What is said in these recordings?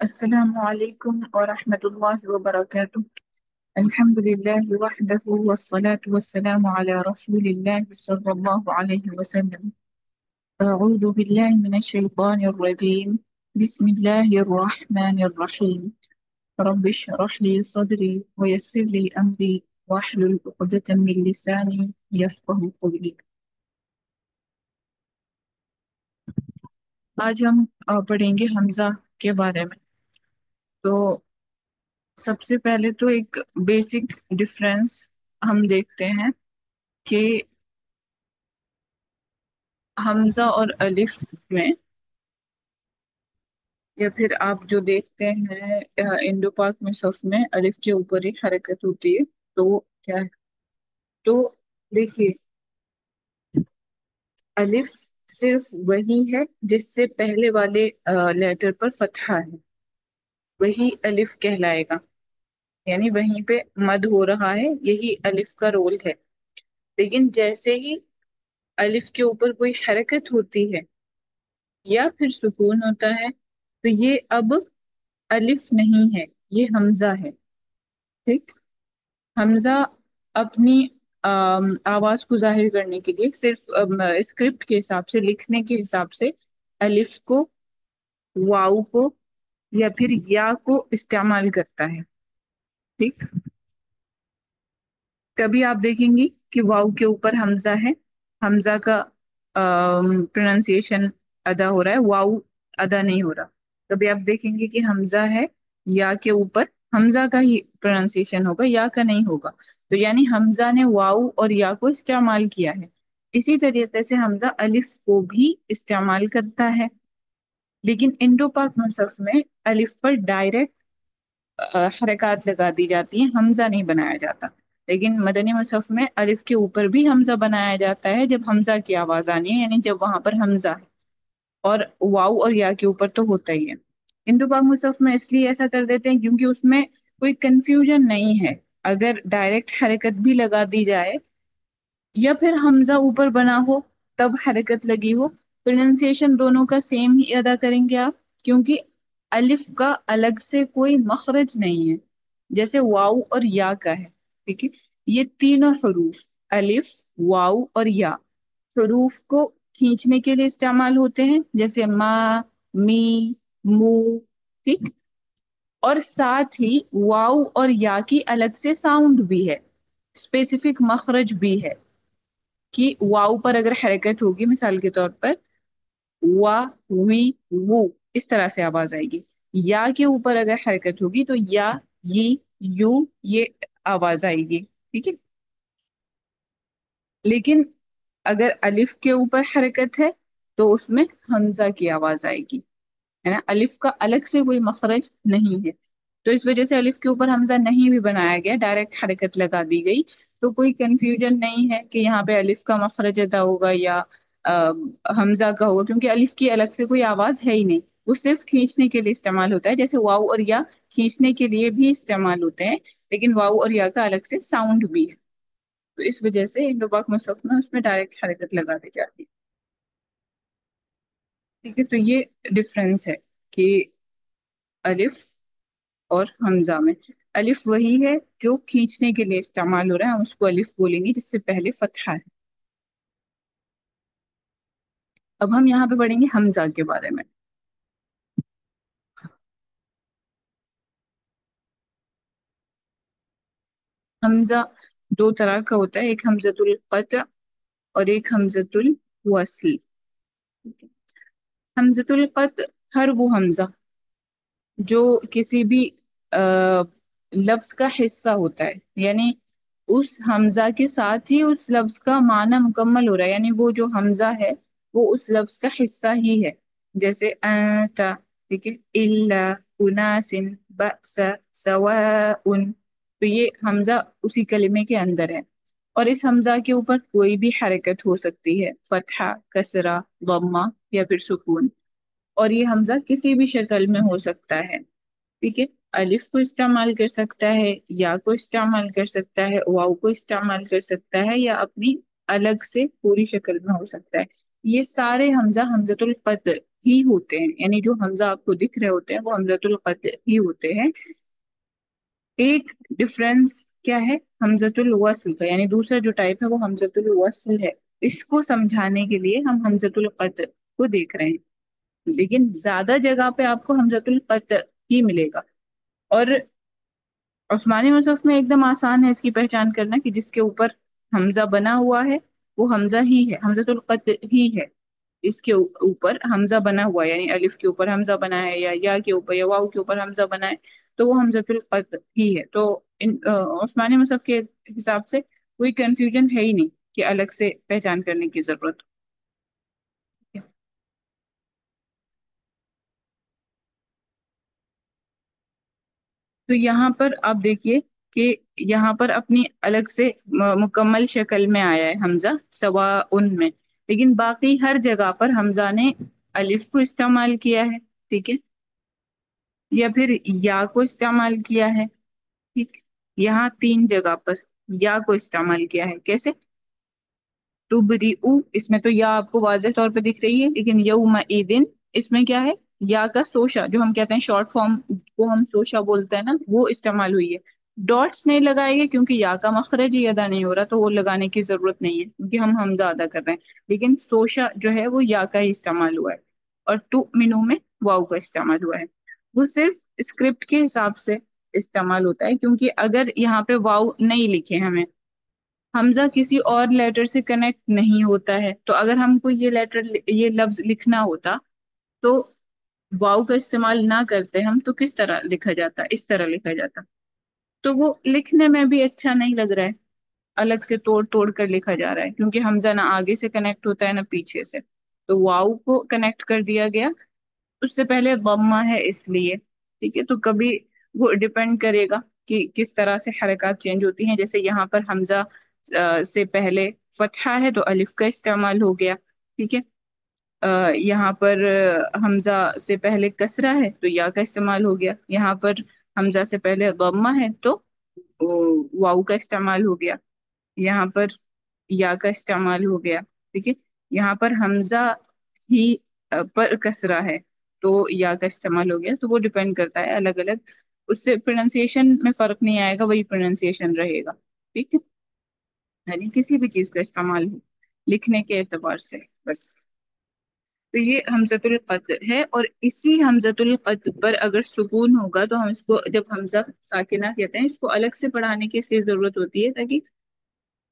السلام عليكم ورحمة الله وبركاته. الحمد لله وحده والصلاة والسلام على رسول الله صلى الله عليه وسلم. أعوذ بالله من الشيطان الرجيم. بسم الله الرحمن الرحيم. رب اشرح لي صدري ويسر لي أمري واحلل عقدة من لساني يفقه قولي. آج ہم پڑھیں گے حمزہ کے بارے میں. تو سب سے پہلے تو ایک بیسک ڈفرینس ہم دیکھتے ہیں کہ حمزہ اور الف میں، یا پھر آپ جو دیکھتے ہیں انڈو پاک میں صف میں الف کے اوپر ہی حرکت ہوتی ہے، تو وہ کیا ہے؟ تو دیکھیے، الف صرف وہی ہے جس سے پہلے والے لیٹر پر فتحہ ہے، وہی الف کہلائے گا، یعنی وہیں پہ مد ہو رہا ہے، یہی الف کا رول ہے. لیکن جیسے ہی الف کے اوپر کوئی حرکت ہوتی ہے یا پھر سکون ہوتا ہے، تو یہ اب الف نہیں ہے، یہ حمزہ ہے. ٹھیک. حمزہ اپنی آواز کو ظاہر کرنے کے لیے صرف اسکرپٹ کے حساب سے، لکھنے کے حساب سے الف کو، واؤ کو یا پھر یا کو استعمال کرتا ہے. ٹھیک. کبھی آپ دیکھیں گی کہ واؤ کے اوپر حمزہ ہے، حمزہ کا پروننسیشن ادا ہو رہا ہے، واؤ ادا نہیں ہو رہا. کبھی آپ دیکھیں گے کہ حمزہ ہے، یا کے اوپر حمزہ کا ہی پروننسیشن ہوگا، یا کا نہیں ہوگا. تو یعنی حمزہ نے واؤ اور یا کو استعمال کیا ہے. اسی طریقے سے حمزہ الف کو بھی استعمال کرتا ہے، لیکن انڈو پاک مصحف میں الف پر ڈائریکٹ حرکات لگا دی جاتی ہیں، حمزہ نہیں بنایا جاتا. لیکن مدنی مصحف میں الف کے اوپر بھی حمزہ بنایا جاتا ہے جب حمزہ کی آواز آنی ہے، یعنی جب وہاں پر حمزہ ہے، اور واؤ اور یا کے اوپر تو ہوتا ہی ہے. انڈو پاک مصحف میں اس لیے ایسا کر دیتے ہیں کیونکہ اس میں کوئی کنفیوژن نہیں ہے. اگر ڈائریکٹ حرکت بھی لگا دی جائے یا پھر حمزہ اوپر بنا ہو تب حرکت لگی ہو، پروننسیشن دونوں کا سیم ہی ادا کریں گے آپ، کیونکہ الف کا الگ سے کوئی مخرج نہیں ہے جیسے واؤ اور یا کا ہے. ٹھیک ہے. یہ تینوں حروف الف، واؤ اور یا حروف کو کھینچنے کے لیے استعمال ہوتے ہیں، جیسے ما، می، مو. ٹھیک. اور ساتھ ہی واؤ اور یا کی الگ سے ساؤنڈ بھی ہے، اسپیسیفک مخرج بھی ہے، کہ واؤ پر اگر حرکت ہوگی مثال کے طور پر وا، وی، وو، اس طرح سے آواز آئے گی. یا کے اوپر اگر حرکت ہوگی تو یا، ی، یو، یہ آواز آئے گی. ٹھیک ہے. لیکن اگر الف کے اوپر حرکت ہے تو اس میں حمزہ کی آواز آئے گی، ہے نا. الف کا الگ سے کوئی مخرج نہیں ہے، تو اس وجہ سے الف کے اوپر حمزہ نہیں بھی بنایا گیا، ڈائریکٹ حرکت لگا دی گئی. تو کوئی کنفیوژن نہیں ہے کہ یہاں پہ الف کا مخرج ادا ہوگا یا حمزہ کا ہوگا، کیونکہ الف کی الگ سے کوئی آواز ہے ہی نہیں، وہ صرف کھینچنے کے لیے استعمال ہوتا ہے. جیسے واؤ اور یا کھینچنے کے لیے بھی استعمال ہوتے ہیں، لیکن واؤ اور یا کا الگ سے ساؤنڈ بھی ہے. تو اس وجہ سے انڈو پاک مصحف میں اس میں ڈائریکٹ حرکت لگا دی جاتی ہے. ٹھیک ہے. تو یہ ڈفرینس ہے کہ الف اور حمزہ میں. الف وہی ہے جو کھینچنے کے لیے استعمال ہو رہا ہے، ہم اس کو الف بولیں گے جس سے پہلے فتحہ ہے. اب ہم یہاں پہ پڑھیں گے حمزہ کے بارے میں. حمزہ دو طرح کا ہوتا ہے، ایک حمزۃ القطع اور ایک حمزۃ الوصل. حمزۃ القطع ہر وہ حمزہ جو کسی بھی لفظ کا حصہ ہوتا ہے، یعنی اس حمزہ کے ساتھ ہی اس لفظ کا معنی مکمل ہو رہا ہے، یعنی وہ جو حمزہ ہے وہ اس لفظ کا حصہ ہی ہے. جیسے انت، ٹھیک ہے، الا، اناس، بأس، سواء. تو یہ حمزہ اسی کلمے کے اندر ہے، اور اس حمزہ کے اوپر کوئی بھی حرکت ہو سکتی ہے، فتحہ، کسرہ، ضمہ یا پھر سکون، اور یہ حمزہ کسی بھی شکل میں ہو سکتا ہے. ٹھیک ہے. الف کو استعمال کر سکتا ہے، یا کو استعمال کر سکتا ہے، واو کو استعمال کر سکتا ہے، یا اپنی الگ سے پوری شکل میں ہو سکتا ہے. یہ سارے حمزہ حمزۃ القطع ہی ہوتے ہیں، یعنی جو حمزہ آپ کو دکھ رہے ہوتے ہیں وہ حمزۃ القطع ہی ہوتے ہیں۔ ایک ڈفرینس کیا ہے حمزۃ الوصل کا، یعنی دوسرا جو ٹائپ ہے وہ حمزۃ الوصل ہے۔ اس کو سمجھانے کے لیے ہم حمزۃ القطع کو دیکھ رہے ہیں، لیکن زیادہ جگہ پہ آپ کو حمزۃ القطع ہی ملے گا۔ اور عثمانی مصحف میں ایک دم آسان ہے اس کی پہچان کرنا کہ جس کے اوپر حمزہ بنا ہوا ہے وہ حمزہ ہی ہے، حمزۃ القطع ہی ہے۔ اس کے اوپر حمزہ بنا ہوا ہے، یعنی الف کے اوپر حمزہ بنا ہے یا کے اوپر یا واؤ کے اوپر حمزہ بنا ہے، تو وہ حمزۃ القطع ہی ہے۔ تو عثمانی مصحف کے حساب سے کوئی کنفیوژن ہے ہی نہیں کہ الگ سے پہچان کرنے کی ضرورت ہے۔ تو یہاں پر آپ دیکھیے کہ یہاں پر اپنی الگ سے مکمل شکل میں آیا ہے حمزہ سوا ان میں، لیکن باقی ہر جگہ پر حمزہ نے الف کو استعمال کیا ہے، ٹھیک ہے، یا پھر یا کو استعمال کیا ہے، ٹھیک۔ یہاں تین جگہ پر یا کو استعمال کیا ہے، کیسے؟ تبریئو، اس میں تو یا آپ کو واضح طور پہ دکھ رہی ہے، لیکن یوم دن اس میں کیا ہے؟ یا کا سوشا، جو ہم کہتے ہیں شارٹ فارم کو ہم سوشا بولتے ہیں نا، وہ استعمال ہوئی ہے۔ ڈاٹس نہیں لگائے گے کیونکہ یا کا مخرج ہی ادا نہیں ہو رہا، تو وہ لگانے کی ضرورت نہیں ہے کیونکہ ہم حمزہ ادا کر رہے ہیں، لیکن سوشا جو ہے وہ یا کا ہی استعمال ہوا ہے، اور تو مینو میں واؤ کا استعمال ہوا ہے۔ وہ صرف اسکرپٹ کے حساب سے استعمال ہوتا ہے، کیونکہ اگر یہاں پہ واؤ نہیں لکھے ہمیں، حمزہ کسی اور لیٹر سے کنیکٹ نہیں ہوتا ہے، تو اگر ہم کو یہ لفظ لکھنا ہوتا تو واؤ کا استعمال نہ کرتے ہم تو کس طرح لکھا جاتا؟ اس طرح لکھا جاتا، تو وہ لکھنے میں بھی اچھا نہیں لگ رہا ہے، الگ سے توڑ توڑ کر لکھا جا رہا ہے، کیونکہ حمزہ نہ آگے سے کنیکٹ ہوتا ہے نہ پیچھے سے، تو واؤ کو کنیکٹ کر دیا گیا، اس سے پہلے ضمہ ہے اس لیے، ٹھیک ہے۔ تو کبھی وہ ڈپینڈ کرے گا کہ کس طرح سے حرکات چینج ہوتی ہیں، جیسے یہاں پر حمزہ سے پہلے فتحہ ہے تو الف کا استعمال ہو گیا، ٹھیک ہے۔ یہاں پر حمزہ سے پہلے کسرہ ہے تو یا کا استعمال ہو گیا، یہاں پر حمزہ سے پہلے ضمہ ہے تو واؤ کا استعمال ہو گیا، یہاں پر یا کا استعمال ہو گیا، ٹھیک ہے۔ یہاں پر حمزہ ہی پر کسرہ ہے تو یا کا استعمال ہو گیا، تو وہ ڈپینڈ کرتا ہے الگ الگ، اس سے پروننسیشن میں فرق نہیں آئے گا، وہی پروننسیشن رہے گا، ٹھیک ہے، یعنی کسی بھی چیز کا استعمال ہو لکھنے کے اعتبار سے بس۔ تو یہ حمزۃ القطع ہے، اور اسی حمزۃ القطع پر اگر سکون ہوگا تو ہم اس کو جب حمزہ ساکنہ کہتے ہیں، اس کو الگ سے پڑھانے کی اس لیے ضرورت ہوتی ہے تاکہ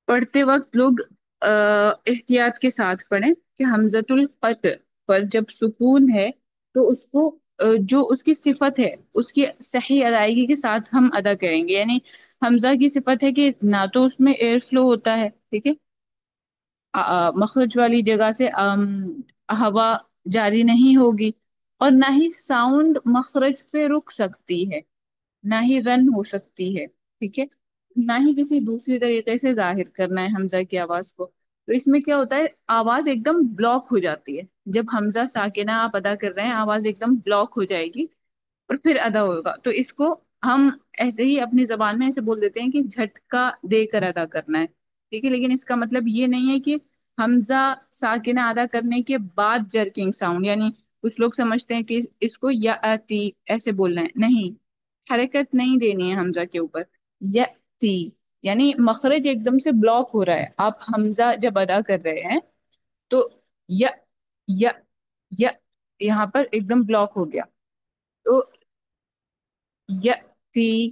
پڑھتے وقت لوگ احتیاط کے ساتھ پڑھیں کہ حمزۃ القطع پر جب سکون ہے تو اس کو جو اس کی صفت ہے اس کی صحیح ادائیگی کے ساتھ ہم ادا کریں گے، یعنی حمزہ کی صفت ہے کہ نہ تو اس میں ایئر فلو ہوتا ہے، ٹھیک ہے، مخرج والی جگہ سے ہوا جاری نہیں ہوگی، اور نہ ہی ساؤنڈ مخرج پہ رک سکتی ہے، نہ ہی رن ہو سکتی ہے، ٹھیک ہے، نہ ہی کسی دوسری طریقے سے ظاہر کرنا ہے حمزہ کی آواز کو۔ تو اس میں کیا ہوتا ہے، آواز ایک دم بلاک ہو جاتی ہے، جب حمزہ ساکنہ آپ ادا کر رہے ہیں آواز ایک دم بلاک ہو جائے گی اور پھر ادا ہوگا، تو اس کو ہم ایسے ہی اپنی زبان میں ایسے بول دیتے ہیں کہ جھٹکا دے کر ادا کرنا ہے، ٹھیک ہے، لیکن اس کا مطلب یہ نہیں ہے کہ حمزہ ساکنہ ادا کرنے کے بعد جرکنگ ساؤنڈ، یعنی کچھ لوگ سمجھتے ہیں کہ اس کو یا تی ایسے بولنا ہے، نہیں، حرکت نہیں دینی ہے حمزہ کے اوپر، یا تی، یعنی مخرج ایک دم سے بلاک ہو رہا ہے، آپ حمزہ جب ادا کر رہے ہیں تو یا یا یا یہاں پر ایک دم بلاک ہو گیا، تو یتی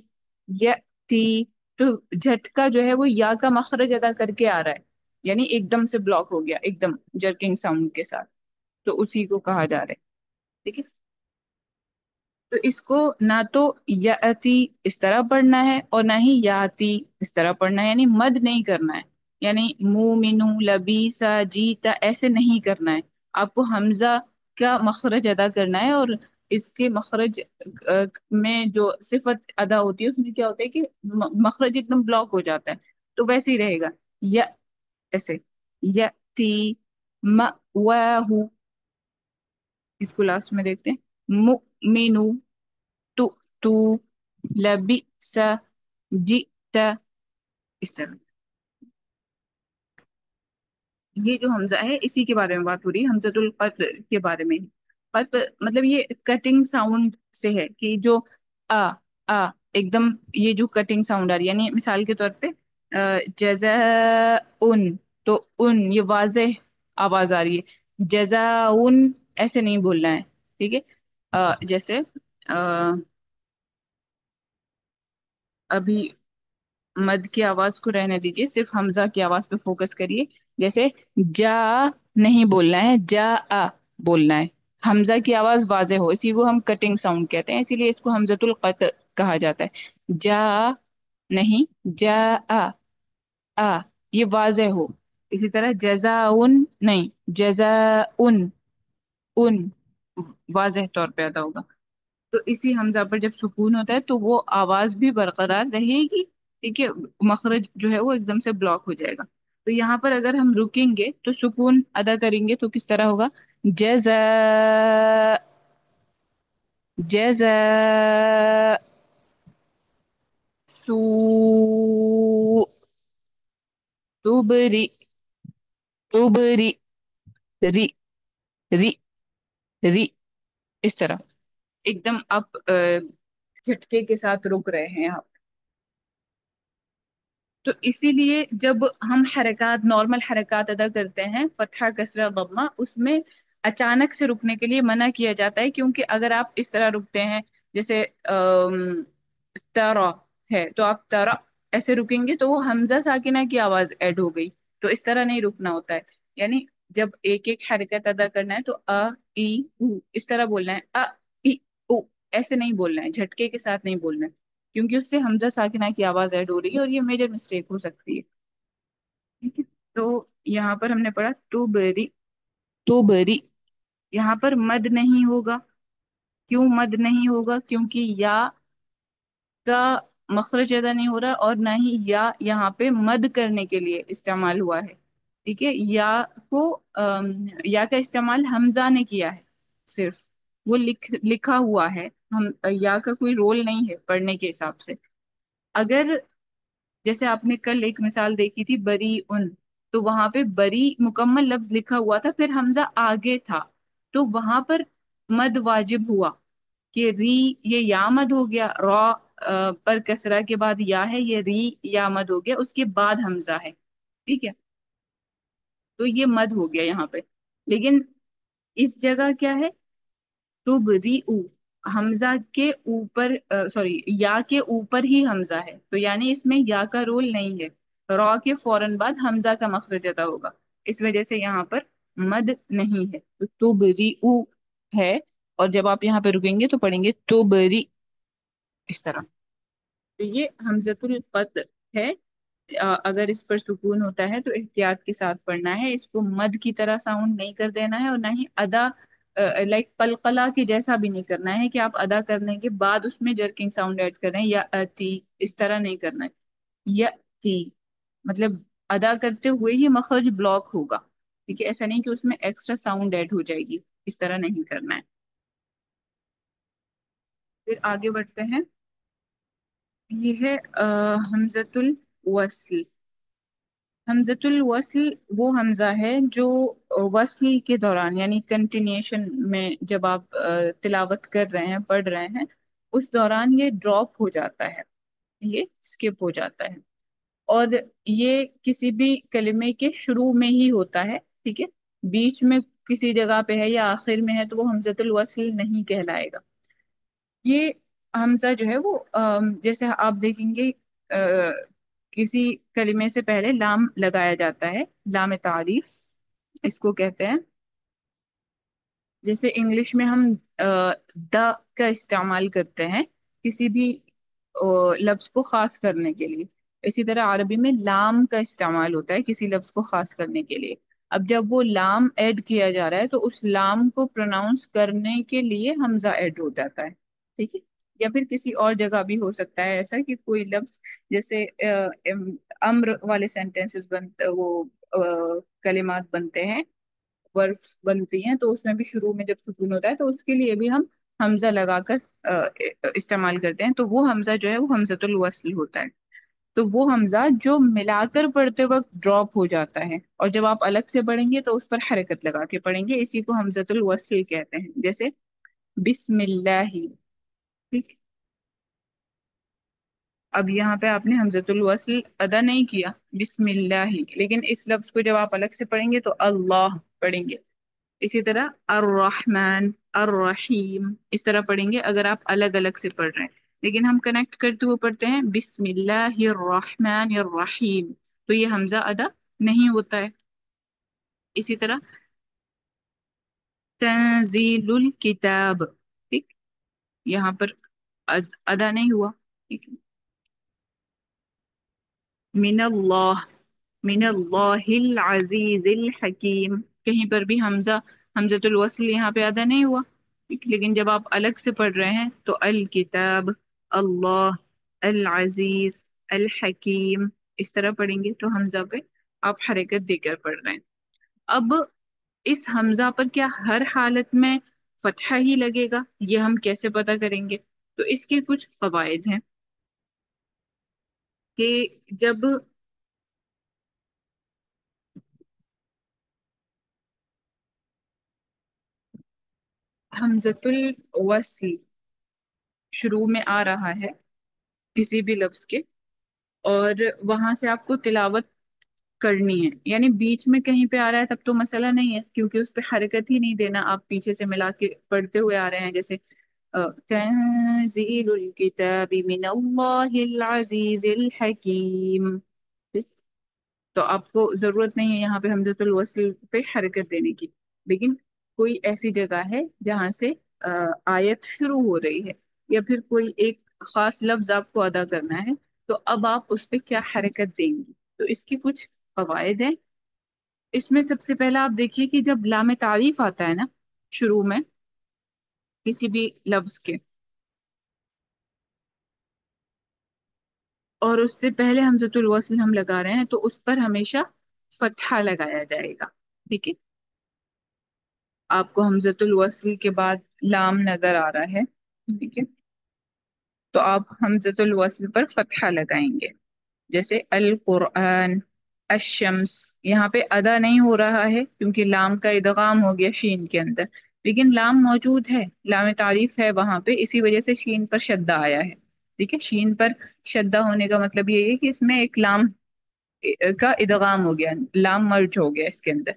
یتی، تو جھٹکا جو ہے وہ یا کا مخرج ادا کر کے آ رہا ہے، یعنی ایک دم سے بلاک ہو گیا ایک دم جرکنگ ساؤنڈ کے ساتھ، تو اسی کو کہا جا رہا ہے، ٹھیک ہے۔ تو اس کو نہ تو یاتی اس طرح پڑھنا ہے اور نہ ہی یاتی اس طرح پڑھنا ہے، یعنی مد نہیں کرنا ہے، یعنی مومنو لبیسا جیتا ایسے نہیں کرنا ہے، آپ کو حمزہ کا مخرج ادا کرنا ہے، اور اس کے مخرج میں جو صفت ادا ہوتی ہے اس میں کیا ہوتا ہے کہ مخرج ایک دم بلاک ہو جاتا ہے، تو ویسے ہی رہے گا، یا ایسے یاتی مأواہ، اس کو لاسٹ میں دیکھتے ہیں، مؤمنو تو تو لبئس جئت، اس طرح یہ جو حمزہ ہے اسی کے بارے میں بات ہو رہی ہے، حمزۃ القطع کے بارے میں، قط مطلب یہ کٹنگ ساؤنڈ سے ہے کہ جو آ آ ایک دم یہ جو کٹنگ ساؤنڈ آ رہی ہے، یعنی مثال کے طور پہ جزا ان، تو ان یہ واضح آواز آ رہی ہے، جزا ان ایسے نہیں بولنا ہے، ٹھیک ہے؟ جیسے آ، ابھی مد کی آواز کو رہنے دیجیے، صرف حمزہ کی آواز پہ فوکس کریے. جیسے جا نہیں بولنا ہے، جا آ بولنا ہے. حمزہ کی آواز واضح ہو، اسی کو ہم کٹنگ ساؤنڈ کہتے ہیں، اسی لیے اس کو حمزۃ القطع کہا جاتا ہے. جا نہیں، جا آ آ یہ واضح ہو. اسی طرح جزا ان نہیں، جزا ان واضح طور پہ ادا ہوگا. تو اسی حمزہ پر جب سکون ہوتا ہے تو وہ آواز بھی برقرار رہے گی، ٹھیک ہے؟ مخرج جو ہے وہ ایک دم سے بلاک ہو جائے گا. تو یہاں پر اگر ہم رکیں گے تو سکون ادا کریں گے تو کس طرح ہوگا؟ جزا، جزا، سو، توبری، توبری، ری، ری، ری، اس طرح ایک دم آپ جھٹکے کے ساتھ رک رہے ہیں آپ. تو اسی لیے جب ہم حرکات، نارمل حرکات ادا کرتے ہیں، فتحہ کسرہ ضمہ، اس میں اچانک سے رکنے کے لیے منع کیا جاتا ہے، کیونکہ اگر آپ اس طرح رکتے ہیں جیسے ترا ہے تو آپ ترا ایسے رکیں گے تو وہ حمزہ ساکنہ کی آواز ایڈ ہو گئی. تو اس طرح نہیں رکنا ہوتا ہے. یعنی جب ایک ایک حرکت ادا کرنا ہے تو ای او اس طرح بولنا ہے، ای او ایسے نہیں بولنا ہے، جھٹکے کے ساتھ نہیں بولنا ہے، کیونکہ اس سے حمزہ ساکنہ کی آواز ایڈ ہو رہی ہے اور یہ میجر مسٹیک ہو سکتی ہے. ٹھیک ہے؟ تو یہاں پر ہم نے پڑھا تو بری، تو بری. یہاں پر مد نہیں ہوگا. کیوں مد نہیں ہوگا؟ کیونکہ یا کا مخرج ادا نہیں ہو رہا، اور نہ ہی یا یہاں پہ مد کرنے کے لیے استعمال ہوا ہے. ٹھیک ہے؟ یا کو یا کا استعمال حمزہ نے کیا ہے، صرف وہ لکھا ہوا ہے. ہم یا کا کوئی رول نہیں ہے پڑھنے کے حساب سے. اگر جیسے آپ نے کل ایک مثال دیکھی تھی بری ان، تو وہاں پہ بری مکمل لفظ لکھا ہوا تھا، پھر حمزہ آگے تھا، تو وہاں پر مد واجب ہوا کہ ری، یہ یا مد ہو گیا، را پر کسرہ کے بعد یا ہے، یہ ری یا مد ہو گیا، اس کے بعد حمزہ ہے. ٹھیک ہے؟ تو یہ مد ہو گیا یہاں پہ. لیکن اس جگہ کیا ہے؟ تبری، حمزہ کے اوپر، سوری یا کے اوپر ہی حمزہ ہے، تو یعنی اس میں یا کا رول نہیں ہے. را کے فوراً بعد حمزہ کا مخرج ادا ہوگا، اس وجہ سے یہاں پر مد نہیں ہے. تو تبری ہے، اور جب آپ یہاں پہ رکیں گے تو پڑھیں گے توبری، اس طرح. تو یہ حمزۃ القطع ہے. اگر اس پر سکون ہوتا ہے تو احتیاط کے ساتھ پڑھنا ہے، اس کو مد کی طرح ساؤنڈ نہیں کر دینا ہے، اور نہ ہی ادا لائک قلقلہ کی جیسا بھی نہیں کرنا ہے کہ آپ ادا کرنے کے بعد اس میں جرکنگ ساؤنڈ ایڈ کریں یا تی، اس طرح نہیں کرنا ہے. یا تی مطلب ادا کرتے ہوئے ہی مخرج بلاک ہوگا. ٹھیک ہے؟ ایسا نہیں کہ اس میں ایکسٹرا ساؤنڈ ایڈ ہو جائے گی، اس طرح نہیں کرنا ہے. پھر آگے بڑھتے ہیں. یہ ہے حمزۃ الوصل. حمزۃ الوصل وہ حمزہ ہے جو وصل کے دوران، یعنی کنٹینیوشن میں جب آپ تلاوت کر رہے ہیں، پڑھ رہے ہیں، اس دوران یہ ڈراپ ہو جاتا ہے، یہ اسکپ ہو جاتا ہے. اور یہ کسی بھی کلمے کے شروع میں ہی ہوتا ہے. ٹھیک ہے؟ بیچ میں کسی جگہ پہ ہے یا آخر میں ہے تو وہ حمزۃ الوصل نہیں کہلائے گا. یہ حمزہ جو ہے وہ جیسے آپ دیکھیں گے کسی کلمے سے پہلے لام لگایا جاتا ہے، لام تعریف اس کو کہتے ہیں. جیسے انگلش میں ہم دا کا استعمال کرتے ہیں کسی بھی لفظ کو خاص کرنے کے لیے، اسی طرح عربی میں لام کا استعمال ہوتا ہے کسی لفظ کو خاص کرنے کے لیے. اب جب وہ لام ایڈ کیا جا رہا ہے تو اس لام کو پروناؤنس کرنے کے لیے حمزہ ایڈ ہو جاتا ہے. ٹھیک ہے؟ یا پھر کسی اور جگہ بھی ہو سکتا ہے ایسا کہ کوئی لفظ جیسے امر والے سینٹینسز وہ کلمات بنتے ہیں، وربس بنتی ہیں، تو اس میں بھی شروع میں جب سکون ہوتا ہے تو اس کے لیے بھی ہم حمزہ لگا کر استعمال کرتے ہیں، تو وہ حمزہ جو ہے وہ حمزۃ الوصل ہوتا ہے. تو وہ حمزہ جو ملا کر پڑھتے وقت ڈراپ ہو جاتا ہے، اور جب آپ الگ سے پڑھیں گے تو اس پر حرکت لگا کے پڑھیں گے، اسی کو حمزۃ الوصل کہتے ہیں، جیسے بسم اللہ. ٹھیک. اب یہاں پہ آپ نے حمزۃ الوصل ادا نہیں کیا، بسم اللہ، لیکن اس لفظ کو جب آپ الگ سے پڑھیں گے تو اللہ پڑھیں گے. اسی طرح الرحمن، الرحیم، اس طرح پڑھیں گے اگر آپ الگ الگ سے پڑھ رہے ہیں، لیکن ہم کنیکٹ کرتے ہوئے پڑھتے ہیں بسم اللہ الرحمن الرحیم، تو یہ حمزہ ادا نہیں ہوتا ہے. اسی طرح تنزیل الکتاب، ٹھیک، یہاں پر ادا نہیں ہوا. ٹھیک. من اللہ، من اللہ العزیز الحکیم، کہیں پر بھی حمزۃ الوصل یہاں پہ ادا نہیں ہوا. لیکن جب آپ الگ سے پڑھ رہے ہیں تو الکتاب، اللہ، العزیز، الحکیم، اس طرح پڑھیں گے تو حمزہ پہ آپ حرکت دے کر پڑھ رہے ہیں. اب اس حمزہ پر کیا ہر حالت میں فتحہ ہی لگے گا، یہ ہم کیسے پتہ کریں گے؟ تو اس کے کچھ قواعد ہیں کہ جب حمزۃ الوصل شروع میں آ رہا ہے کسی بھی لفظ کے، اور وہاں سے آپ کو تلاوت کرنی ہے، یعنی بیچ میں کہیں پہ آ رہا ہے تب تو مسئلہ نہیں ہے، کیونکہ اس پہ حرکت ہی نہیں دینا، آپ پیچھے سے ملا کے پڑھتے ہوئے آ رہے ہیں، جیسے تنزیل الکتاب من اللہ العزیز الحکیم. تو آپ کو ضرورت نہیں ہے یہاں پہ حمزۃ الوصل پہ حرکت دینے کی. لیکن کوئی ایسی جگہ ہے جہاں سے آیت شروع ہو رہی ہے، یا پھر کوئی ایک خاص لفظ آپ کو ادا کرنا ہے، تو اب آپ اس پہ کیا حرکت دیں گی؟ تو اس کی کچھ قواعد ہیں. اس میں سب سے پہلا آپ دیکھیے کہ جب لام تعریف آتا ہے نا شروع میں کسی بھی لفظ کے، اور اس سے پہلے حمزۃ الوصل ہم لگا رہے ہیں، تو اس پر ہمیشہ فتحہ لگایا جائے گا. ٹھیک ہے. آپ کو حمزۃ الوصل کے بعد لام نظر آ رہا ہے، ٹھیک ہے، تو آپ حمزۃ الوصل پر فتحہ لگائیں گے، جیسے القرآن، الشمس. یہاں پہ ادا نہیں ہو رہا ہے کیونکہ لام کا ادغام ہو گیا شین کے اندر، لیکن لام موجود ہے، لام تعریف ہے وہاں پہ، اسی وجہ سے شین پر شدہ آیا ہے. ٹھیک ہے. شین پر شدہ ہونے کا مطلب یہ ہے کہ اس میں ایک لام کا ادغام ہو گیا، لام مرج ہو گیا اس کے اندر.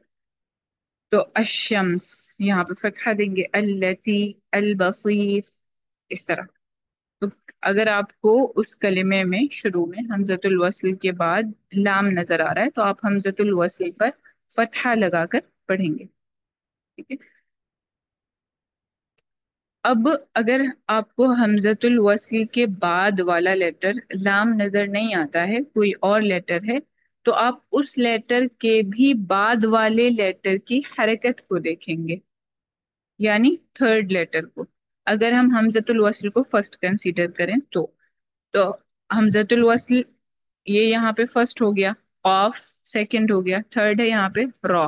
تو الشمس یہاں پہ فتحہ دیں گے، التی، البصیر، اس طرح. تو اگر آپ کو اس کلمے میں شروع میں حمزۃ الوصل کے بعد لام نظر آ رہا ہے تو آپ حمزۃ الوصل پر فتحہ لگا کر پڑھیں گے. ٹھیک ہے. اب اگر آپ کو حمزۃ الوصل کے بعد والا لیٹر لام نظر نہیں آتا ہے، کوئی اور لیٹر ہے، تو آپ اس لیٹر کے بھی بعد والے لیٹر کی حرکت کو دیکھیں گے، یعنی تھرڈ لیٹر کو. اگر ہم حمزۃ الوصل کو فرسٹ کنسیڈر کریں تو حمزۃ الوصل یہ یہاں پہ فرسٹ ہو گیا، آف سیکنڈ ہو گیا، تھرڈ ہے یہاں پہ را.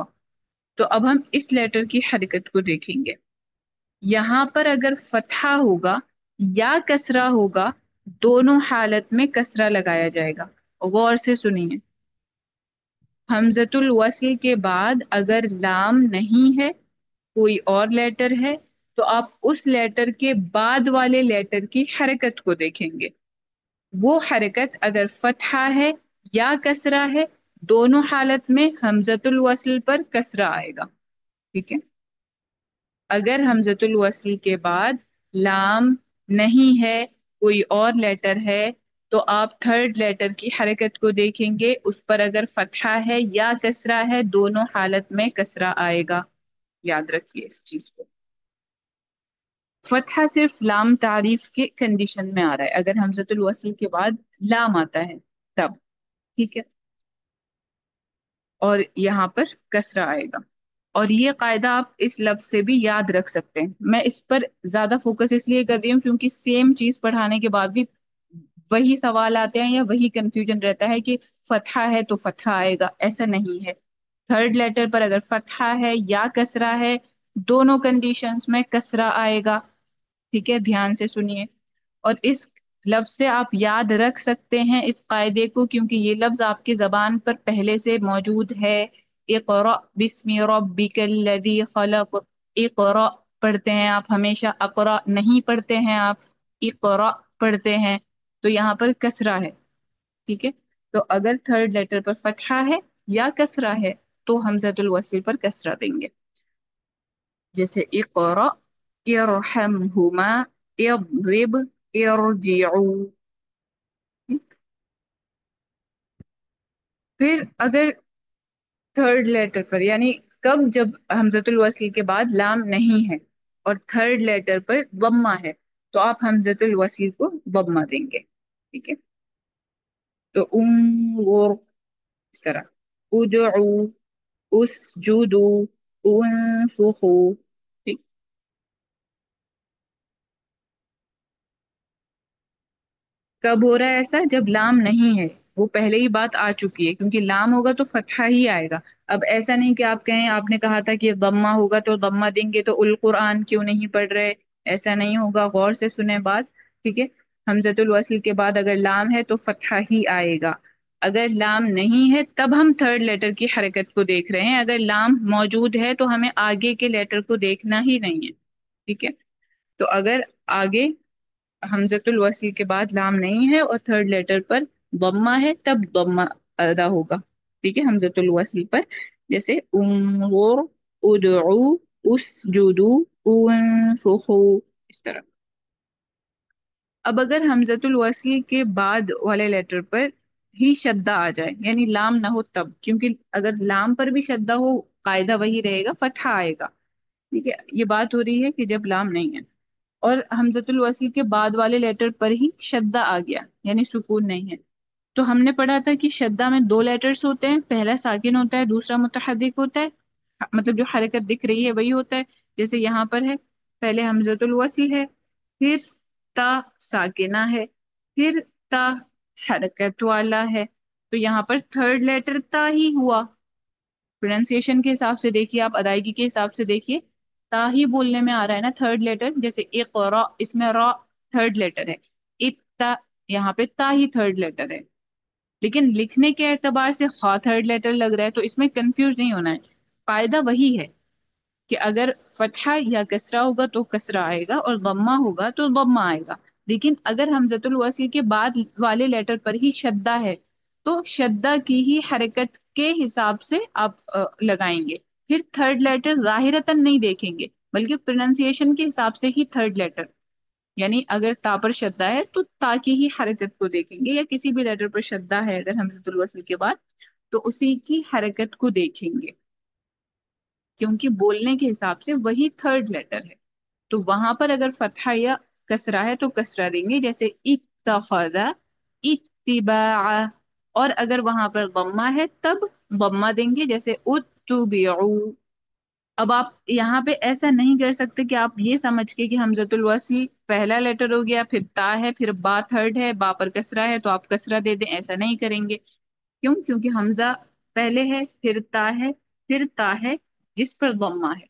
تو اب ہم اس لیٹر کی حرکت کو دیکھیں گے. یہاں پر اگر فتحہ ہوگا یا کسرہ ہوگا، دونوں حالت میں کسرہ لگایا جائے گا. غور سے سنیے، حمزۃ الوصل کے بعد اگر لام نہیں ہے، کوئی اور لیٹر ہے، تو آپ اس لیٹر کے بعد والے لیٹر کی حرکت کو دیکھیں گے. وہ حرکت اگر فتحہ ہے یا کسرہ ہے، دونوں حالت میں حمزۃ الوصل پر کسرہ آئے گا. ٹھیک ہے. اگر حمزۃ الوصل کے بعد لام نہیں ہے، کوئی اور لیٹر ہے، تو آپ تھرڈ لیٹر کی حرکت کو دیکھیں گے، اس پر اگر فتحہ ہے یا کسرہ ہے، دونوں حالت میں کسرہ آئے گا. یاد رکھیے اس چیز کو. فتحہ صرف لام تعریف کے کنڈیشن میں آ رہا ہے، اگر حمزۃ الوصل کے بعد لام آتا ہے تب. ٹھیک ہے. اور یہاں پر کسرہ آئے گا. اور یہ قاعدہ آپ اس لفظ سے بھی یاد رکھ سکتے ہیں. میں اس پر زیادہ فوکس اس لیے کر رہی ہوں کیونکہ سیم چیز پڑھانے کے بعد بھی وہی سوال آتے ہیں یا وہی کنفیوژن رہتا ہے کہ فتحہ ہے تو فتحہ آئے گا، ایسا نہیں ہے. تھرڈ لیٹر پر اگر فتحہ ہے یا کسرہ ہے، دونوں کنڈیشنز میں کسرہ آئے گا. ٹھیک ہے. دھیان سے سنیے. اور اس لفظ سے آپ یاد رکھ سکتے ہیں اس قاعدے کو، کیونکہ یہ لفظ آپ کی زبان پر پہلے سے موجود ہے۔ اقرأ بسم ربک الذی خلق، اقرأ پڑھتے ہیں آپ ہمیشہ، اقرأ نہیں پڑھتے ہیں آپ، اقرأ پڑھتے ہیں، تو یہاں پر کسرہ ہے، ٹھیک ہے؟ تو اگر تھرڈ لیٹر پر فتحہ ہے یا کسرہ ہے تو حمزۃ الوصل پر کسرہ دیں گے، جیسے اقرأ، ارحمہما، اضرب، ارجعوا۔ پھر اگر تھرڈ لیٹر پر، یعنی کب، جب حمزۃ الوصل کے بعد لام نہیں ہے اور تھرڈ لیٹر پر ضمہ ہے، تو آپ حمزۃ الوصل کو ضمہ دیں گے، ٹھیک ہے؟ تو انظر، اس طرح، ادعو، اسجدو، انفخو، ٹھیک۔ کب ہو رہا ہے ایسا؟ جب لام نہیں ہے، وہ پہلے ہی بات آ چکی ہے، کیونکہ لام ہوگا تو فتحہ ہی آئے گا۔ اب ایسا نہیں کہ آپ کہیں، آپ نے کہا تھا کہ ضمہ ہوگا تو ضمہ دیں گے تو القرآن کیوں نہیں پڑھ رہے، ایسا نہیں ہوگا، غور سے سنیں بات، ٹھیک ہے؟ حمزۃ الوصل کے بعد اگر لام ہے تو فتحہ ہی آئے گا، اگر لام نہیں ہے تب ہم تھرڈ لیٹر کی حرکت کو دیکھ رہے ہیں، اگر لام موجود ہے تو ہمیں آگے کے لیٹر کو دیکھنا ہی نہیں ہے، ٹھیک ہے؟ تو اگر آگے حمزۃ الوصل کے بعد لام نہیں ہے اور تھرڈ لیٹر پر ضمہ ہے تب ضمہ ادا ہوگا، ٹھیک ہے، حمزۃ الوصل پر، جیسے انظر، ادعو، اسجدو، انفخو، اس طرح۔ اب اگر حمزۃ الوصل کے بعد والے لیٹر پر ہی شدہ آ جائے، یعنی لام نہ ہو تب، کیونکہ اگر لام پر بھی شدہ ہو قاعدہ وہی رہے گا، فتحہ آئے گا، ٹھیک ہے؟ یہ بات ہو رہی ہے کہ جب لام نہیں ہے اور حمزۃ الوصل کے بعد والے لیٹر پر ہی شدہ آ گیا، یعنی سکون نہیں ہے، تو ہم نے پڑھا تھا کہ شدہ میں دو لیٹرز ہوتے ہیں، پہلا ساکن ہوتا ہے، دوسرا متحرک ہوتا ہے، مطلب جو حرکت دکھ رہی ہے وہی ہوتا ہے، جیسے یہاں پر ہے، پہلے حمزۃ الوصل ہے، پھر تا ساکنہ ہے، پھر تا حرکت والا ہے، تو یہاں پر تھرڈ لیٹر تا ہی ہوا، پروننسیشن کے حساب سے دیکھیے، آپ ادائیگی کے حساب سے دیکھیے، تا ہی بولنے میں آ رہا ہے نا تھرڈ لیٹر، جیسے اقرا، اس میں را تھرڈ لیٹر ہے، اتا یہاں پہ تا ہی تھرڈ لیٹر ہے، لیکن لکھنے کے اعتبار سے خا تھرڈ لیٹر لگ رہا ہے، تو اس میں کنفیوز نہیں ہونا ہے، قاعدہ وہی ہے کہ اگر فتحہ یا کسرہ ہوگا تو کسرہ آئے گا اور ضمہ ہوگا تو ضمہ آئے گا، لیکن اگر حمزۃ الوصل کے بعد والے لیٹر پر ہی شدہ ہے تو شدہ کی ہی حرکت کے حساب سے آپ لگائیں گے، پھر تھرڈ لیٹر ظاہرتاً نہیں دیکھیں گے بلکہ پروننسیشن کے حساب سے ہی تھرڈ لیٹر، یعنی اگر تا پر شدہ ہے تو تا کی ہی حرکت کو دیکھیں گے، یا کسی بھی لیٹر پر شدہ ہے اگر حمزۃ الوصل کے بعد تو اسی کی حرکت کو دیکھیں گے، کیونکہ بولنے کے حساب سے وہی تھرڈ لیٹر ہے، تو وہاں پر اگر فتحہ یا کسرہ ہے تو کسرہ دیں گے، جیسے اتخذ، اتباع، اور اگر وہاں پر ضمہ ہے تب ضمہ دیں گے، جیسے اتبعوا۔ اب آپ یہاں پہ ایسا نہیں کر سکتے کہ آپ یہ سمجھ کے کہ حمزۃ الوصل پہلا لیٹر ہو گیا، پھر تا ہے، پھر با تھرڈ ہے، با پر کسرہ ہے تو آپ کسرہ دے دیں، ایسا نہیں کریں گے، کیوں؟ کیونکہ حمزہ پہلے ہے، پھر تا ہے، پھر تا ہے جس پر ضمہ ہے،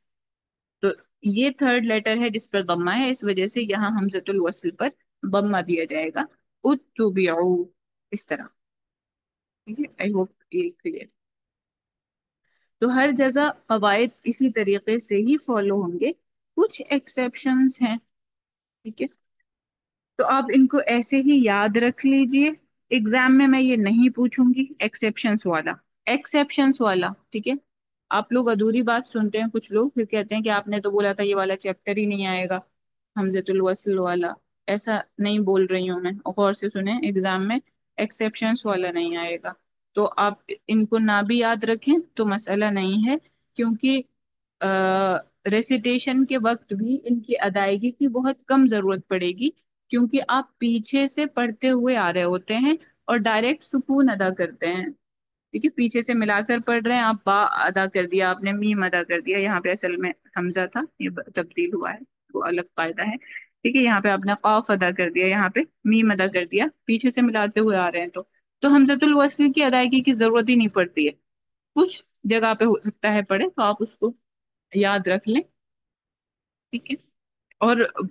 تو یہ تھرڈ لیٹر ہے جس پر ضمہ ہے، اس وجہ سے یہاں حمزۃ الوصل پر ضمہ دیا جائے گا، اتبعوا، اس طرح، ٹھیک ہے؟ آئی ہوپ یہ کلیئر۔ تو ہر جگہ قواعد اسی طریقے سے ہی فالو ہوں گے، کچھ ایکسیپشنز ہیں، ٹھیک ہے؟ تو آپ ان کو ایسے ہی یاد رکھ لیجئے، ایگزام میں یہ نہیں پوچھوں گی ایکسیپشنز والا، ایکسیپشنز والا، ٹھیک ہے؟ آپ لوگ ادھوری بات سنتے ہیں، کچھ لوگ پھر کہتے ہیں کہ آپ نے تو بولا تھا یہ والا چیپٹر ہی نہیں آئے گا، حمزۃ الوصل والا، ایسا نہیں بول رہی ہوں میں، غور سے سنیں، ایگزام میں ایکسیپشنز والا نہیں آئے گا، تو آپ ان کو نہ بھی یاد رکھیں تو مسئلہ نہیں ہے، کیونکہ ریسیٹیشن کے وقت بھی ان کی ادائیگی کی بہت کم ضرورت پڑے گی، کیونکہ آپ پیچھے سے پڑھتے ہوئے آ رہے ہوتے ہیں اور ڈائریکٹ سکون ادا کرتے ہیں، ٹھیک ہے؟ پیچھے سے ملا کر پڑھ رہے ہیں، آپ با ادا کر دیا، آپ نے میم ادا کر دیا، یہاں پہ اصل میں حمزہ تھا، یہ تبدیل ہوا ہے، وہ الگ قاعدہ ہے، ٹھیک ہے؟ یہاں پہ آپ نے قاف ادا کر دیا، یہاں پہ میم ادا کر دیا، پیچھے سے ملاتے ہوئے آ رہے ہیں تو حمزۃ الوصل کی ادائیگی کی ضرورت ہی نہیں پڑتی ہے، کچھ جگہ پہ ہو سکتا ہے پڑھے تو آپ اس کو یاد رکھ لیں، ٹھیک ہے؟ اور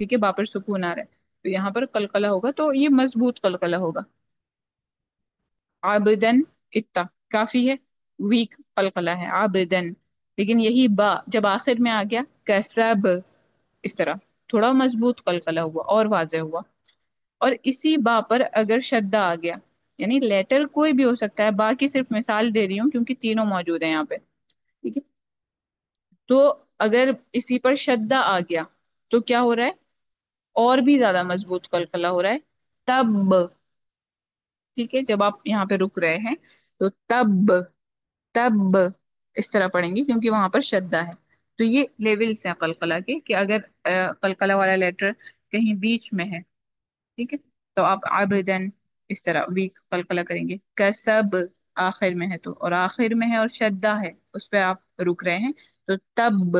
ٹھیک ہے، با پر سکون آ رہا ہے تو یہاں پر قلقلہ ہوگا، تو یہ مضبوط قلقلہ ہوگا. عابدن، اتا کافی ہے، ویک قلقلہ ہے عابدن. لیکن یہی با جب آخر میں آ گیا کسب، اس طرح تھوڑا مضبوط قلقلہ ہوا اور واضح ہوا. اور اسی با پر اگر شدہ آ گیا، یعنی لیٹر کوئی بھی ہو سکتا ہے، با کی صرف مثال دے رہی ہوں کیونکہ تینوں موجود ہیں یہاں پہ. ٹھیک ہے، تو اگر اسی پر شدہ آ گیا تو کیا ہو رہا ہے، اور بھی زیادہ مضبوط قلقلہ ہو رہا ہے، تب. ٹھیک ہے، جب آپ یہاں پہ رک رہے ہیں تو تب، تب اس طرح پڑھیں گے کیونکہ وہاں پر شدہ ہے. تو یہ لیولس ہیں قلقلہ کے، کہ اگر قلقلہ والا لیٹر کہیں بیچ میں ہے، ٹھیک ہے، تو آپ عابدن اس طرح ویک قلقلہ کریں گے. کسب آخر میں ہے تو، اور آخر میں ہے اور شدہ ہے اس پہ آپ رک رہے ہیں تو تب،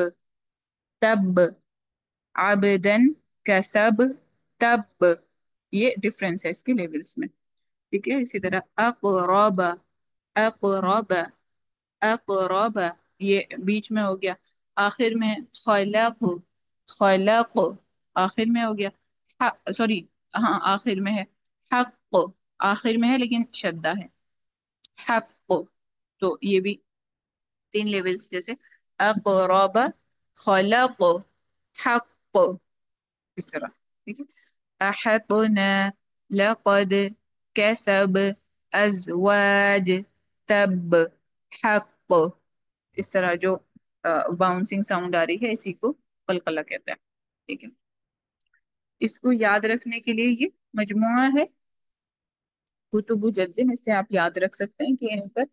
تب عابدن کسب تب. یہ ڈفرینس ہے اس کے لیولس میں. ٹھیک ہے، اسی طرح اقرب، اقرب، اقرب یہ بیچ میں ہو گیا. آخر میں ہے خلق، خلق آخر میں ہو گیا. سوری، ہاں آخر میں ہے. حق آخر میں ہے لیکن شدہ ہے، حق. تو یہ بھی تین لیولز جیسے اقرب، خلق، حق، اس طرح. ٹھیک ہے، احطنا، لقد، کسب، ازواج، تب، حق. اس طرح جو باؤنسنگ ساؤنڈ آ رہی ہے اسی کو قلقلہ کہتا ہے. ٹھیک ہے، اس کو یاد رکھنے کے لیے یہ مجموعہ ہے کتب جدن، اس سے آپ یاد رکھ سکتے ہیں کہ ان پر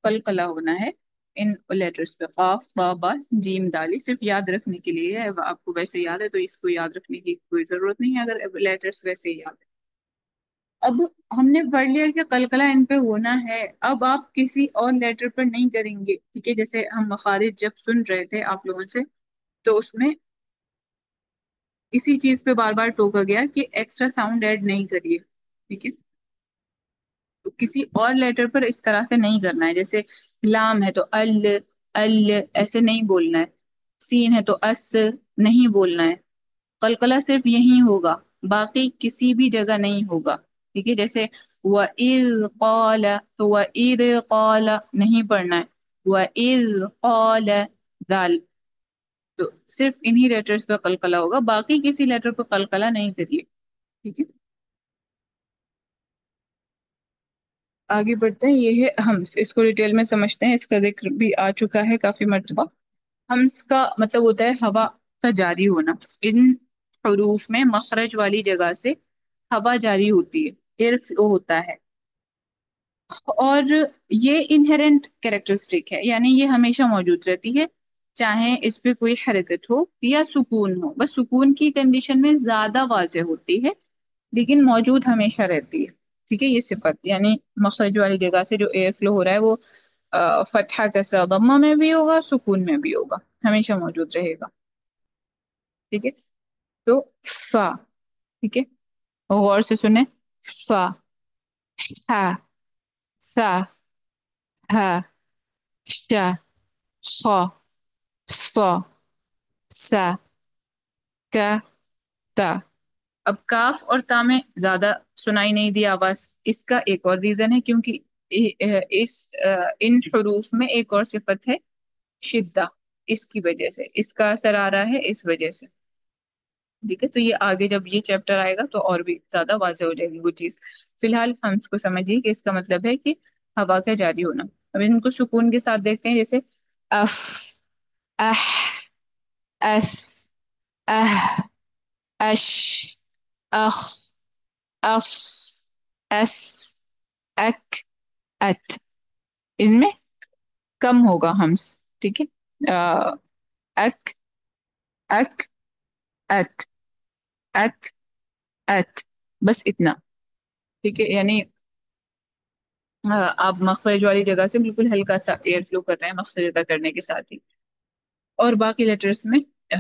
قلقلہ ہونا ہے. ان لیٹرز پہ قاف با با جیم دالی صرف یاد رکھنے کے لیے ہے. آپ کو ویسے یاد ہے تو اس کو یاد رکھنے کی کوئی ضرورت نہیں ہے اگر لیٹرز ویسے ہی یاد ہے. اب ہم نے پڑھ لیا کہ قلقلہ ان پہ ہونا ہے. اب آپ کسی اور لیٹر پر نہیں کریں گے. ٹھیک ہے، جیسے ہم مخارج جب سن رہے تھے آپ لوگوں سے تو اس میں اسی چیز پہ بار بار ٹوکا گیا کہ ایکسٹرا ساؤنڈ ایڈ نہیں کریے. ٹھیک ہے، تو کسی اور لیٹر پر اس طرح سے نہیں کرنا ہے. جیسے لام ہے تو ال، ال ایسے نہیں بولنا ہے. سین ہے تو اس نہیں بولنا ہے. قلقلہ صرف یہی ہوگا، باقی کسی بھی جگہ نہیں ہوگا. ٹھیک ہے، جیسے وَإِذْ قَالَ تو وَإِذْ قَالَ نہیں پڑھنا ہے. وَإِذْ قَالَ دال. تو صرف انہی لیٹرز پہ قلقلہ ہوگا، باقی کسی لیٹر پہ قلقلہ نہیں کریے. ٹھیک ہے، آگے بڑھتے ہیں. یہ ہے ہمس، اس کو ڈیٹیل میں سمجھتے ہیں. اس کا ذکر بھی آ چکا ہے کافی مرتبہ. ہمس کا مطلب ہوتا ہے ہوا کا جاری ہونا. ان حروف میں مخرج والی جگہ سے ہوا جاری ہوتی ہے، ایئر فلو ہوتا ہے. اور یہ انہرنٹ کیریکٹرسٹک ہے، یعنی یہ ہمیشہ موجود رہتی ہے چاہے اس پہ کوئی حرکت ہو یا سکون ہو. بس سکون کی کنڈیشن میں زیادہ واضح ہوتی ہے لیکن موجود ہمیشہ رہتی ہے. ٹھیک ہے، یہ صفت یعنی مخرج والی جگہ سے جو ایئر فلو ہو رہا ہے وہ فتحہ کسرہ ضمہ میں بھی ہوگا، سکون میں بھی ہوگا، ہمیشہ موجود رہے گا. ٹھیک ہے، تو فا. ٹھیک ہے، غور سے سنیں. فا، ہا، سا، ہا، شا، خا، صا، سا، کا، تا. اب کاف اور تا میں زیادہ سنائی نہیں دی آواز. اس کا ایک اور ریزن ہے کیونکہ اس ان حروف میں ایک اور صفت ہے شدہ. اس کی وجہ سے اس کا اثر آ رہا ہے اس وجہ سے. ٹھیک ہے، تو یہ آگے جب یہ چیپٹر آئے گا تو اور بھی زیادہ واضح ہو جائے گی وہ چیز. فی الحال ہم اس کو سمجھیے کہ اس کا مطلب ہے کہ ہوا کا جاری ہونا. اب ان کو سکون کے ساتھ دیکھتے ہیں، جیسے اف، اح، اس، اہ، اش، اخ، اص، اس، اک، ات. ان میں کم ہوگا ہمس. ٹھیک ہے، اک، اک، ات، اک، ات، بس اتنا. ٹھیک ہے، یعنی آپ مخرج والی جگہ سے بالکل ہلکا سا ایئر فلو کر رہے ہیں مخرج ادا کرنے کے ساتھ ہی، اور باقی لیٹرز میں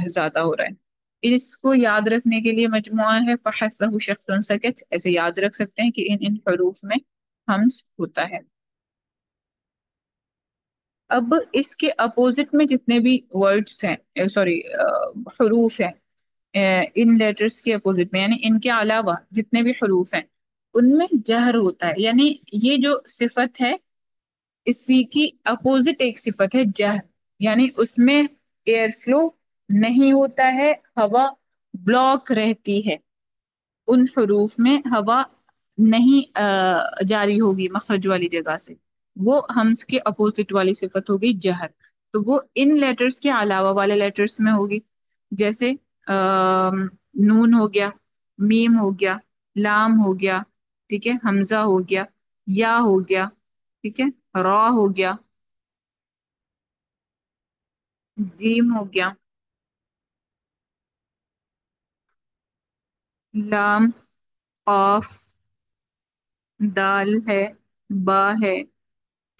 زیادہ ہو رہا ہے. اس کو یاد رکھنے کے لیے مجموعہ ہے فحسبہ شخص سکت. ایسے یاد رکھ سکتے ہیں کہ ان حروف میں ہمس ہوتا ہے. اب اس کے اپوزٹ میں جتنے بھی ورڈس ہیں، سوری حروف ہیں، ان لیٹرز کے اپوزٹ میں، یعنی ان کے علاوہ جتنے بھی حروف ہیں ان میں جہر ہوتا ہے، یعنی یہ جو صفت ہے اسی کی اپوزٹ ایک صفت ہے جہر، یعنی اس میں ایئر فلو نہیں ہوتا ہے، ہوا بلاک رہتی ہے، ان حروف میں ہوا نہیں جاری ہوگی مخرج والی جگہ سے، وہ ہمز کے اپوزٹ والی صفت ہوگی جہر، تو وہ ان لیٹرز کے علاوہ والے لیٹرز میں ہوگی، جیسے نون ہو گیا، میم ہو گیا، لام ہو گیا، ٹھیک ہے، حمزہ ہو گیا، یا ہو گیا، ٹھیک ہے، را ہو گیا، جیم ہو گیا، لام، قاف، دال ہے، با ہے،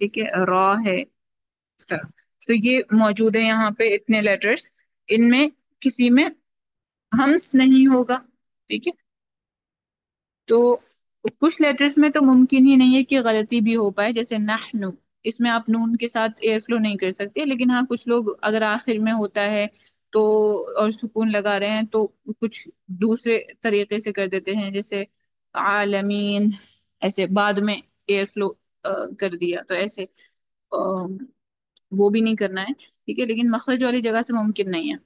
ٹھیک ہے، را ہے، اس طرح، تو یہ موجود ہے یہاں پہ اتنے لیٹرز، ان میں کسی میں ہمس نہیں ہوگا، ٹھیک ہے، تو کچھ لیٹرز میں تو ممکن ہی نہیں ہے کہ غلطی بھی ہو پائے، جیسے نحنو، اس میں آپ نون کے ساتھ ایئر فلو نہیں کر سکتے، لیکن ہاں کچھ لوگ اگر آخر میں ہوتا ہے تو اور سکون لگا رہے ہیں تو کچھ دوسرے طریقے سے کر دیتے ہیں، جیسے عالمین، ایسے بعد میں ایئر فلو کر دیا، تو ایسے وہ بھی نہیں کرنا ہے، ٹھیک ہے، لیکن مخرج والی جگہ سے ممکن نہیں ہے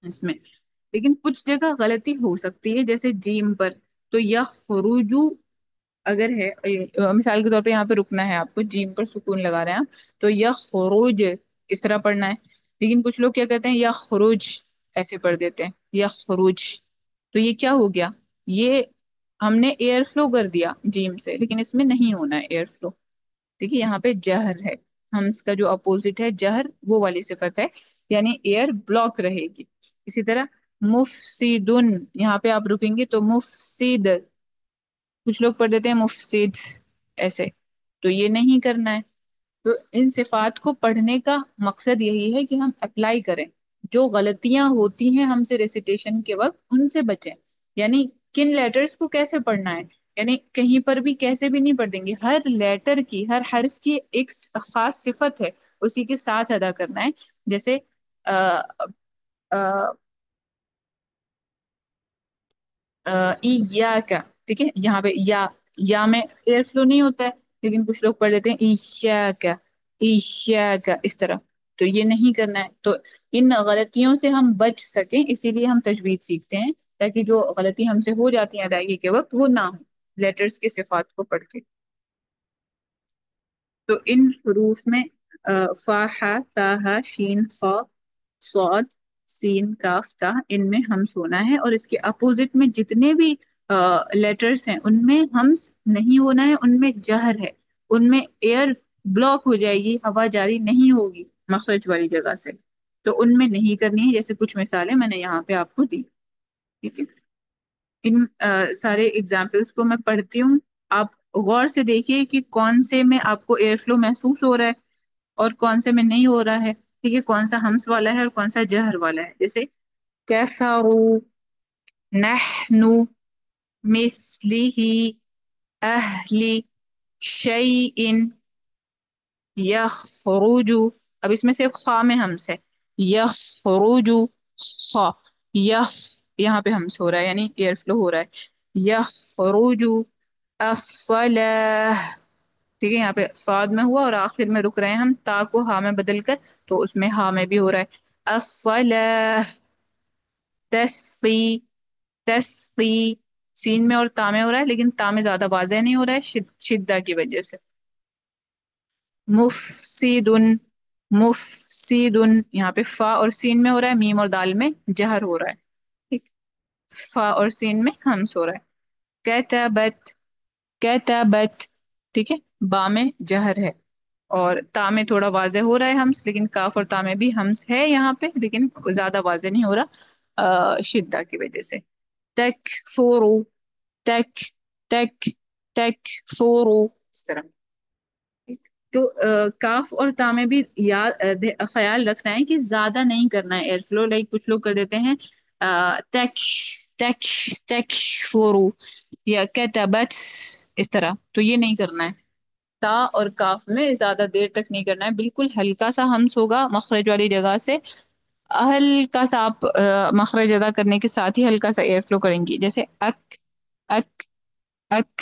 اس میں، لیکن کچھ جگہ غلطی ہو سکتی ہے، جیسے جیم پر، تو یخرجو اگر ہے، مثال کے طور پہ یہاں پہ رکنا ہے آپ کو، جیم پر سکون لگا رہے ہیں آپ، تو یخرج اس طرح پڑھنا ہے، لیکن کچھ لوگ کیا کہتے ہیں یخرج ایسے پڑھ دیتے ہیں یخرج، تو یہ کیا ہو گیا، یہ ہم نے ایئر فلو کر دیا جیم سے، لیکن اس میں نہیں ہونا ہے ایئر فلو، دیکھیے یہاں پہ جہر ہے، ہمس کا جو اپوزٹ ہے جہر، وہ والی صفت ہے، یعنی ایئر بلاک رہے گی، اسی طرح مفسدن، یہاں پہ آپ رکیں گے تو مفسد، کچھ لوگ پڑھ دیتے ہیں مفسد ایسے، تو یہ نہیں کرنا ہے، تو ان صفات کو پڑھنے کا مقصد یہی ہے کہ ہم اپلائی کریں، جو غلطیاں ہوتی ہیں ہم سے ریسیٹیشن کے وقت ان سے بچیں، یعنی کن لیٹرز کو کیسے پڑھنا ہے، یعنی کہیں پر بھی کیسے بھی نہیں پڑھ دیں گے، ہر لیٹر کی، ہر حرف کی ایک خاص صفت ہے، اسی کے ساتھ ادا کرنا ہے، جیسے ایاکا، ٹھیک ہے، یہاں پہ یا میں ایئر فلو نہیں ہوتا ہے، لیکن کچھ لوگ پڑھ لیتے ہیں ایشاکا، ایشاکا اس طرح، تو یہ نہیں کرنا ہے، تو ان غلطیوں سے ہم بچ سکیں، اسی لیے ہم تجوید سیکھتے ہیں، تاکہ جو غلطی ہم سے ہو جاتی ہیں ادائیگی کے وقت وہ نہ ہو لیٹرز کے صفات کو پڑھ کے، تو ان حروف میں فا، ہا، تا، ہا، شین، خا، صاد، سین، کاف، تا، ان میں ہمس ہونا ہے، اور اس کے اپوزٹ میں جتنے بھی لیٹرز ہیں ان میں ہمس نہیں ہونا ہے، ان میں جہر ہے، ان میں ایئر بلاک ہو جائے گی، ہوا جاری نہیں ہوگی مخرج والی جگہ سے، تو ان میں نہیں کرنی ہے، جیسے کچھ مثالیں میں نے یہاں پہ آپ کو دی، ٹھیک ہے، ان سارے اگزامپلس کو میں پڑھتی ہوں، آپ غور سے دیکھیے کہ کون سے میں آپ کو ایئر فلو محسوس ہو رہا ہے اور کون سے میں نہیں ہو رہا ہے، ٹھیک ہے، کون سا ہمس والا ہے اور کون سا جہر والا ہے، جیسے کفروا، نحنو، مثلی، اہلی، شیئن، یخرجو، اب اس میں صرف خا میں ہمس ہے، یخرجو، خا، یخ، یہاں پہ ہمس ہو رہا ہے، یعنی ایئر فلو ہو رہا ہے، یخرجو، الصلاح، ٹھیک ہے، یہاں پہ صاد میں ہوا اور آخر میں رک رہے ہیں ہم تا کو ہا میں بدل کر، تو اس میں ہا میں بھی ہو رہا ہے، الصلاح، تسقی، تسقی، سین میں اور تا میں ہو رہا ہے، لیکن تا میں زیادہ واضح نہیں ہو رہا ہے شدہ کی وجہ سے، مفسدن، مفسدن، یہاں پہ فا اور سین میں ہو رہا ہے، میم اور دال میں جہر ہو رہا ہے، ٹھیک، فا اور سین میں ہمس ہو رہا ہے، کتبت، کتبت، ٹھیک ہے، با میں جہر ہے، اور تا میں تھوڑا واضح ہو رہا ہے ہمس، لیکن کاف اور تا میں بھی ہمس ہے یہاں پہ، لیکن زیادہ واضح نہیں ہو رہا شدہ کی وجہ سے، تک فورو، تک، تک، تک فورو، اس طرح، تو کاف اور تا میں بھی خیال رکھنا ہے کہ زیادہ نہیں کرنا ہے ایئر فلو، لائک کچھ لوگ کر دیتے ہیں تک، تک، تک فورو، یا کتبت، اس طرح، تو یہ نہیں کرنا ہے، تا اور کاف میں زیادہ دیر تک نہیں کرنا ہے، بالکل ہلکا سا ہمس ہوگا مخرج والی جگہ سے، ہلکا سا آپ مخرج ادا کرنے کے ساتھ ہی ہلکا سا ایئر فلو کریں گی، جیسے اک، اک، اک،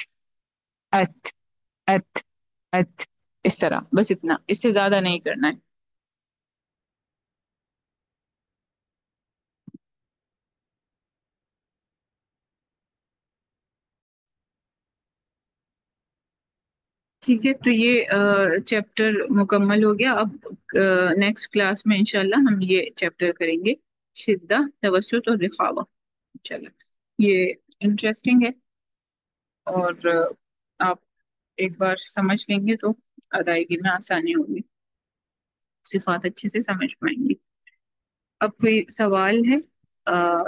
ات، ات، ات، اس طرح، بس اتنا، اس سے زیادہ نہیں کرنا ہے. ٹھیک ہے، تو یہ چیپٹر مکمل ہو گیا. اب نیکسٹ کلاس میں انشاءاللہ ہم یہ چیپٹر کریں گے، شدہ، توسط اور رخاوہ. انشاءاللہ یہ انٹرسٹنگ ہے، اور آپ ایک بار سمجھ لیں گے تو ادائیگی میں آسانی ہوگی، صفات اچھے سے سمجھ پائیں گی. اب کوئی سوال ہے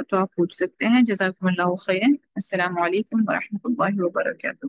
تو آپ پوچھ سکتے ہیں. جزاکم اللہ خیرا. السلام علیکم ورحمۃ اللہ وبرکاتہ.